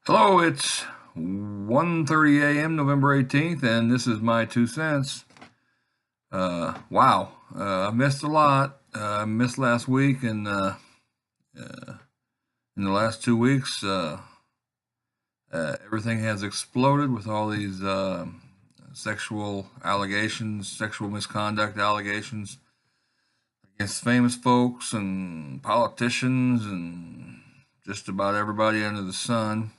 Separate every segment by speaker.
Speaker 1: Hello, it's 1:30 a.m. November 18th, and this is my 2 cents. Wow, I missed a lot. I missed last week, and in the last 2 weeks, everything has exploded with all these sexual allegations, sexual misconduct allegations against famous folks and politicians and just about everybody under the sun.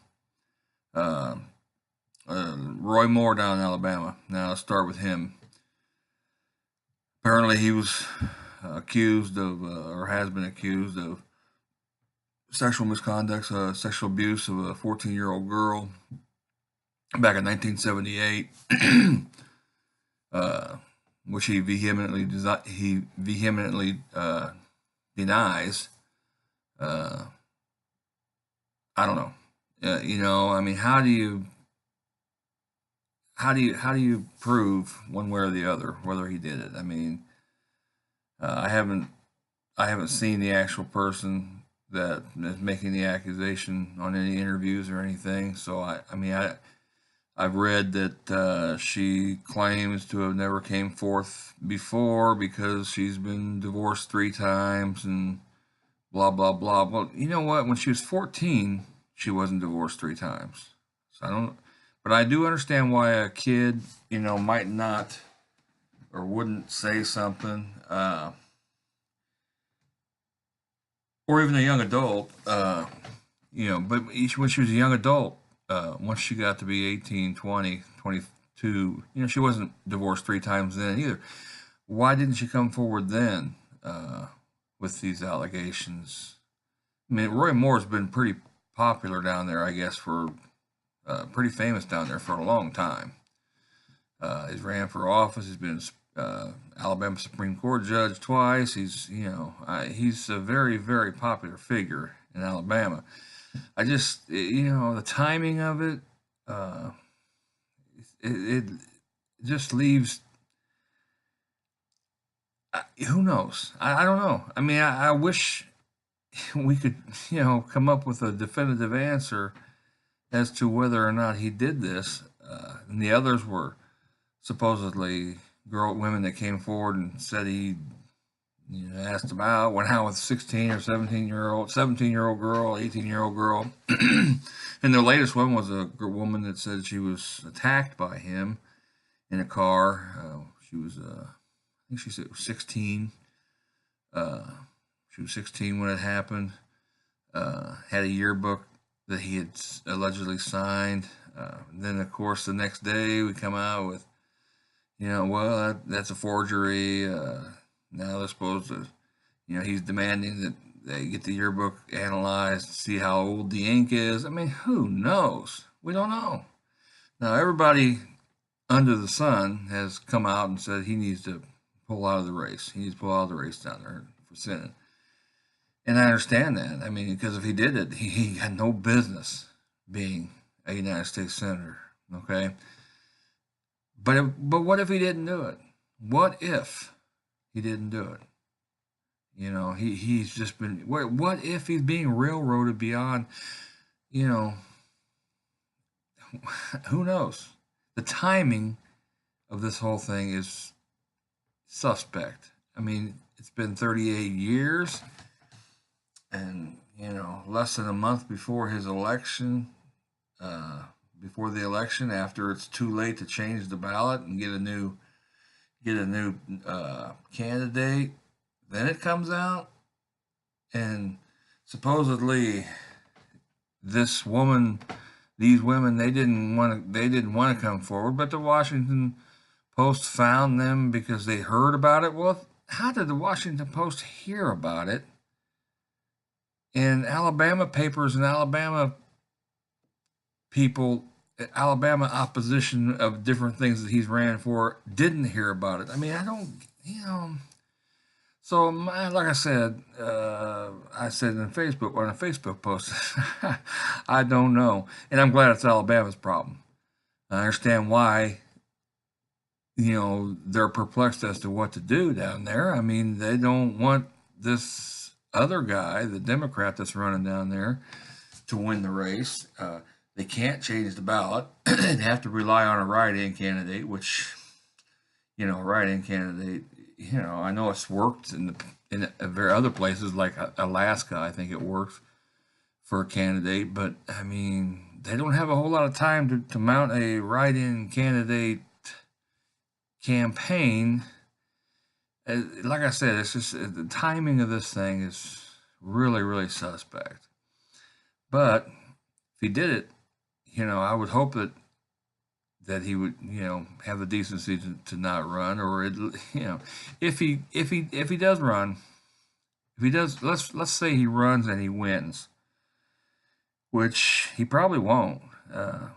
Speaker 1: Uh, Roy Moore down in Alabama. Now let's start with him. Apparently, he was accused of, or has been accused of, sexual misconduct, sexual abuse of a 14-year-old girl back in 1978, uh, which he vehemently denies. Uh, I don't know. I mean, how do you prove one way or the other whether he did it? I mean, I haven't seen the actual person that is making the accusation on any interviews or anything. So I've read that she claims to have never came forth before because she's been divorced 3 times and blah blah blah. Well, you know what? When she was 14, she wasn't divorced 3 times. So I don't. But I do understand why a kid, might not or wouldn't say something. Or even a young adult, but when she was a young adult, once she got to be 18, 20, 22, she wasn't divorced 3 times then either. Why didn't she come forward then with these allegations? I mean, Roy Moore's been pretty popular down there, I guess, pretty famous down there for a long time. He's ran for office. He's been Alabama Supreme Court judge twice. He's a very, very popular figure in Alabama. I just, the timing of it, it just leaves. Who knows? I don't know. I mean, I wish we could, come up with a definitive answer as to whether or not he did this. And the others were supposedly women that came forward and said he, asked him out, went out with 16 or 17-year-old girl, 18-year-old girl. And the latest one was a woman that said she was attacked by him in a car. She was, I think she said it was 16. Uh, she was 16 when it happened. Had a yearbook that he had allegedly signed. Then, of course, the next day we come out with, well, that's a forgery. Now they're supposed to, he's demanding that they get the yearbook analyzed to see how old the ink is. I mean, who knows? We don't know. Now, everybody under the sun has come out and said he needs to pull out of the race. He needs to pull out of the race down there for Senate. And I understand that. I mean, because if he did it, he had no business being a United States Senator. Okay? But what if he didn't do it? What if he didn't do it? He's just been. What if he's being railroaded beyond? You know, who knows? The timing of this whole thing is suspect. I mean, it's been 38 years, and less than a month before his election. Before the election, after it's too late to change the ballot and get a new candidate. Then it comes out, and supposedly this woman, these women, they didn't want to come forward, but the Washington Post found them because they heard about it. Well, how did the Washington Post hear about it? And Alabama papers and Alabama people, Alabama opposition of different things that he's ran for didn't hear about it. I mean, I don't, So, like I said in Facebook on a Facebook post, I don't know, and I'm glad it's Alabama's problem. I understand why, they're perplexed as to what to do down there. I mean, they don't want this other guy, the Democrat that's running down there, to win the race. They can't change the ballot. They'd have to rely on a write-in candidate, which, a write-in candidate, I know it's worked in very other places like Alaska. I think it works for a candidate, but I mean, they don't have a whole lot of time to mount a write-in candidate campaign. Like I said, it's just the timing of this thing is really, really suspect. But if he did it, I would hope that he would, have the decency to not run, or if he does run, if he does, let's say he runs and he wins, which he probably won't. It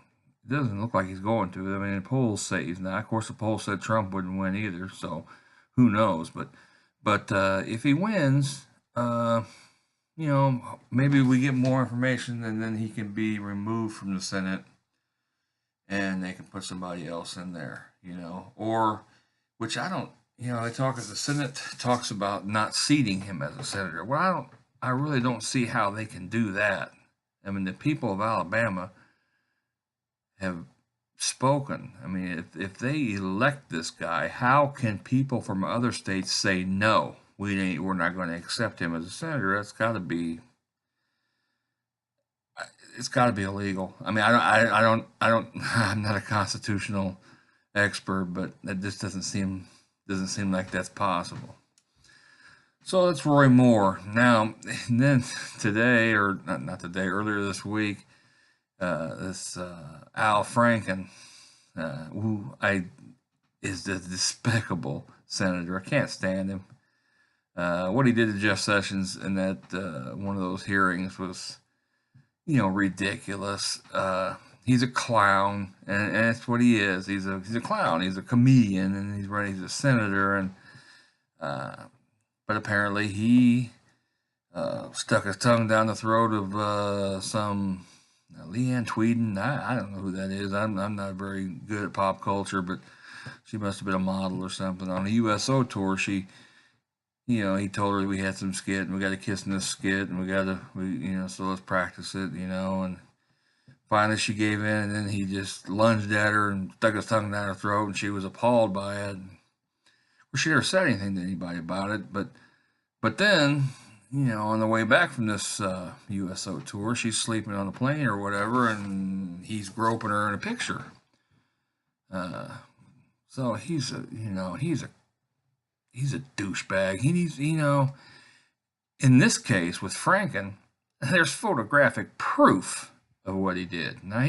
Speaker 1: doesn't look like he's going to. I mean, the polls say he's not. Of course, the polls said Trump wouldn't win either, so who knows? But if he wins, maybe we get more information, and then he can be removed from the Senate, and they can put somebody else in there, or which I don't. The Senate talks about not seating him as a senator. Well, I really don't see how they can do that. I mean, the people of Alabama have spoken. I mean, if they elect this guy, how can people from other states say no? We're not going to accept him as a senator. It's got to be illegal. I mean, I don't. I'm not a constitutional expert, but it just doesn't seem like that's possible. So that's Roy Moore. Now, and then today, or not today, earlier this week, this Al Franken, who is the despicable senator. I can't stand him. What he did to Jeff Sessions in that one of those hearings was, ridiculous. He's a clown, and that's what he is. He's a clown. He's a comedian, and he's a senator, and but apparently he stuck his tongue down the throat of some Leanne Tweeden. I don't know who that is. I'm not very good at pop culture, but she must have been a model or something. On a USO tour, he told her we had some skit and we got to kiss in this skit and so let's practice it, and finally she gave in, and then he just lunged at her and stuck his tongue down her throat, and she was appalled by it. Well, she never said anything to anybody about it, but then, on the way back from this USO tour, she's sleeping on a plane or whatever, and he's groping her in a picture. So he's a douchebag. He needs, in this case with Franken, there's photographic proof of what he did. Now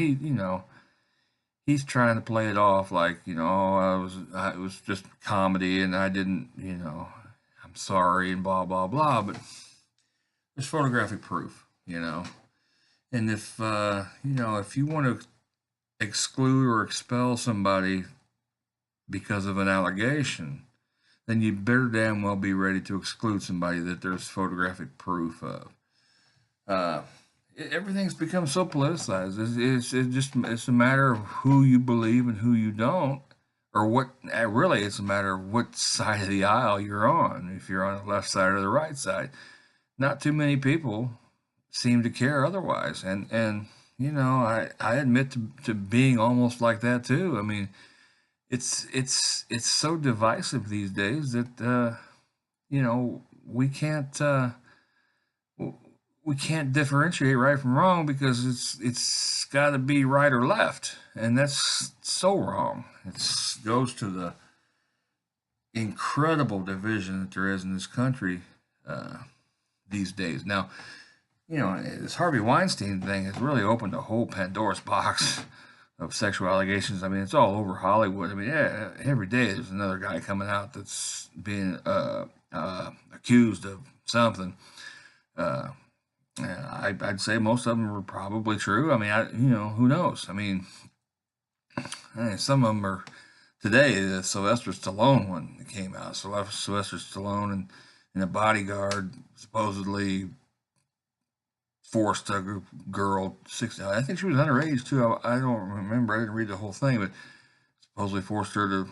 Speaker 1: he's trying to play it off like, it was just comedy and I didn't, I'm sorry and blah blah blah. But there's photographic proof, and if if you want to exclude or expel somebody because of an allegation, then you better damn well be ready to exclude somebody that there's photographic proof of. Everything's become so politicized. It's a matter of who you believe and who you don't, or what. Really, it's a matter of what side of the aisle you're on. If you're on the left side or the right side, not too many people seem to care otherwise. And I admit to being almost like that too. I mean, it's so divisive these days that we can't differentiate right from wrong because it's got to be right or left, and that's so wrong. It goes to the incredible division that there is in this country these days. Now, this Harvey Weinstein thing has really opened a whole Pandora's box of sexual allegations. I mean, it's all over Hollywood. I mean, every day there's another guy coming out that's being accused of something. I'd say most of them are probably true. I mean, who knows? I mean, some of them are today. The Sylvester Stallone one that came out. Sylvester Stallone and a bodyguard supposedly forced a girl, 16. I think she was underage too. I don't remember. I didn't read the whole thing, but supposedly forced her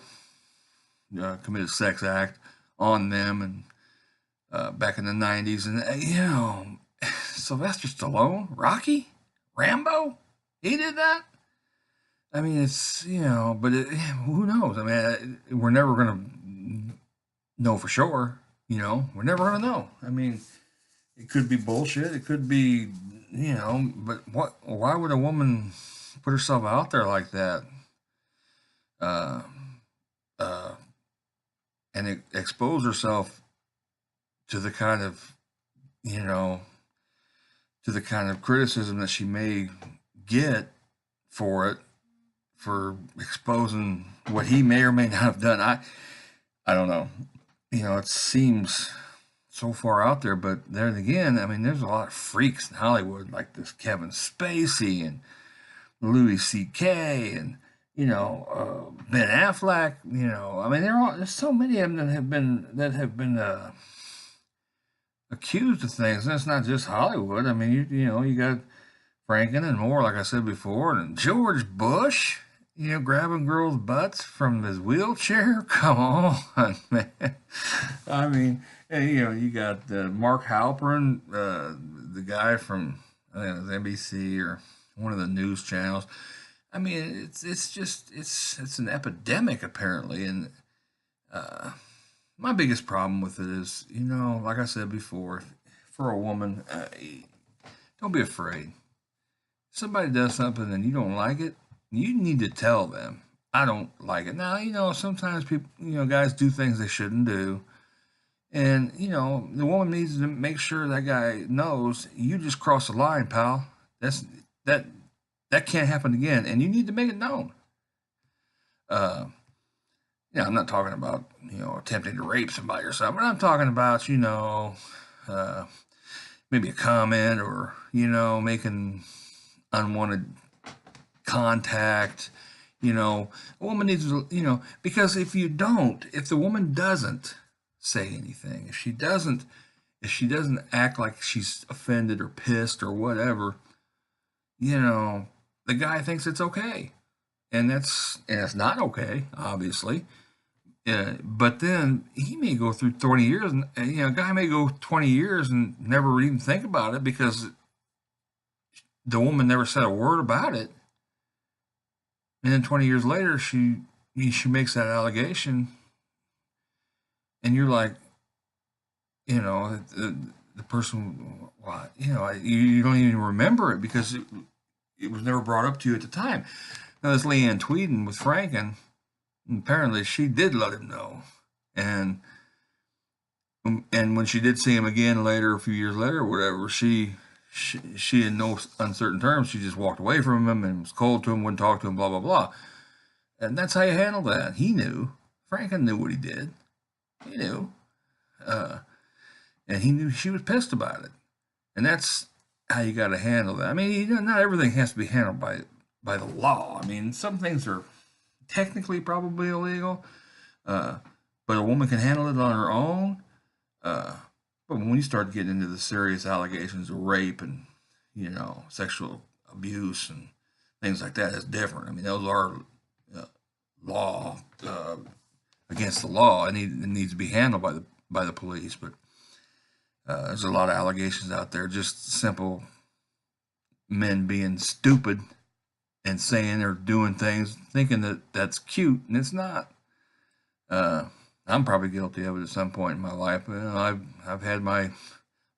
Speaker 1: to commit a sex act on them, and back in the 90s. And Sylvester Stallone, Rocky, Rambo, He did that? I mean, it's, but who knows? I mean, we're never going to know for sure. We're never going to know. I mean, it could be bullshit. It could be, but why would a woman put herself out there like that? Uh, uh, and expose herself to the kind of, you know, to the kind of criticism that she may get for it, for exposing what he may or may not have done. I don't know. It seems so far out there, but then again, I mean, there's a lot of freaks in Hollywood, like this Kevin Spacey and Louis C.K. and Ben Affleck. I mean, there's so many of them that have been accused of things, and it's not just Hollywood. I mean, you got Franken and more, like I said before, and George Bush, grabbing girls' butts from his wheelchair. Come on, man. I mean, and, you got Mark Halperin, the guy from I think it was NBC or one of the news channels. I mean, it's an epidemic apparently, and uh, my biggest problem with it is, like I said before, for a woman, don't be afraid. If somebody does something and you don't like it, you need to tell them, I don't like it. Now, sometimes people, guys do things they shouldn't do. And, the woman needs to make sure that guy knows you just crossed the line, pal. That that can't happen again. And you need to make it known. Uh, I'm not talking about, attempting to rape somebody or something, but I'm talking about, uh, maybe a comment or, making unwanted contact. A woman needs to, because if the woman doesn't say anything, if she doesn't act like she's offended or pissed or whatever, the guy thinks it's okay. And it's not okay, obviously. But then he may go through 20 years, and a guy may go 20 years and never even think about it because the woman never said a word about it. And then 20 years later, she makes that allegation, and you're like, the person, well, you don't even remember it because it was never brought up to you at the time. Now, this Leanne Tweeden with Franken, apparently she did let him know, and when she did see him again later, a few years later, or whatever, she in no uncertain terms, she just walked away from him and was cold to him, wouldn't talk to him, blah blah blah. And that's how you handle that. He knew. Franken knew what he did. He knew, uh, and he knew she was pissed about it. And that's how you got to handle that. I mean, not everything has to be handled by the law. I mean, some things are technically probably illegal, uh, but a woman can handle it on her own. Uh, but when you start getting into the serious allegations of rape and sexual abuse and things like that, it's different. I mean, those are law against the law, and it needs to be handled by the police. But there's a lot of allegations out there, just simple men being stupid and saying or doing things, thinking that that's cute, and it's not. I'm probably guilty of it at some point in my life. I've had my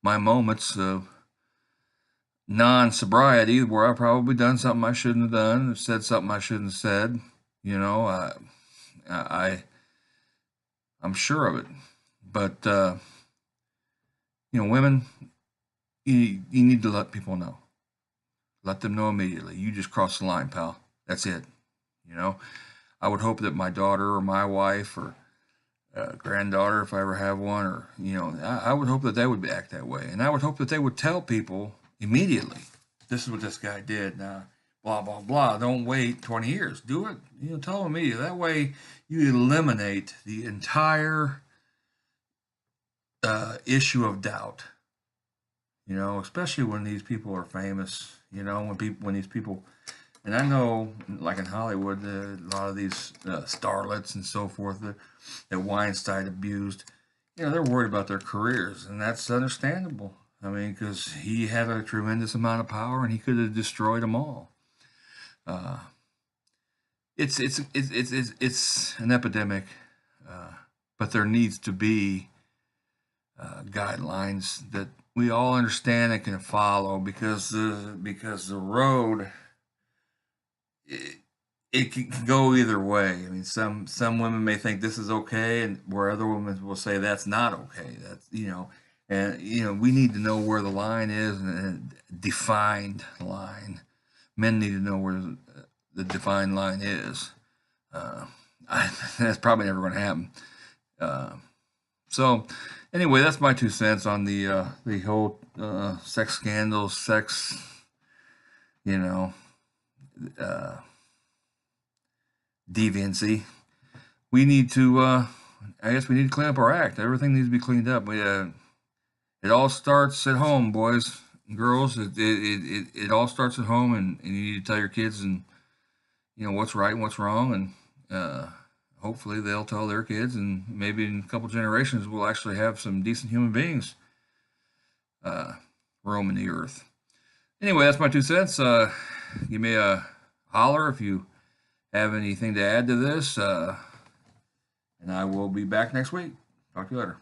Speaker 1: moments of non-sobriety where I've probably done something I shouldn't have done, said something I shouldn't have said. I I'm sure of it. But women, you need to let people know. Let them know immediately. You just crossed the line, pal. That's it. I would hope that my daughter or my wife or granddaughter, if I ever have one, or I would hope that they would act that way, and I would hope that they would tell people immediately, "This is what this guy did." Now, blah blah blah. Don't wait 20 years. Do it. Tell them immediately. That way, you eliminate the entire issue of doubt. Especially when these people are famous. When these people, and I know, like in Hollywood, a lot of these starlets and so forth that Weinstein abused, they're worried about their careers, and that's understandable. I mean, because he had a tremendous amount of power, and he could have destroyed them all. Uh, it's an epidemic, but there needs to be guidelines that we all understand and can follow, because the road, it, it can go either way. I mean, some women may think this is okay, and where other women will say that's not okay. That's, and we need to know where the line is, and a defined line. Men need to know where the defined line is. Uh, that's probably never going to happen. Uh, so, anyway, that's my 2 cents on the whole sex scandal, sex, you know, uh, deviancy. We need to, I guess, we need to clean up our act. Everything needs to be cleaned up. It all starts at home, boys and girls. It all starts at home, and you need to tell your kids, and what's right and what's wrong, and hopefully they'll tell their kids, and maybe in a couple generations we'll actually have some decent human beings roaming the earth. Anyway, that's my 2 cents. Give me a holler if you have anything to add to this, and I will be back next week. Talk to you later.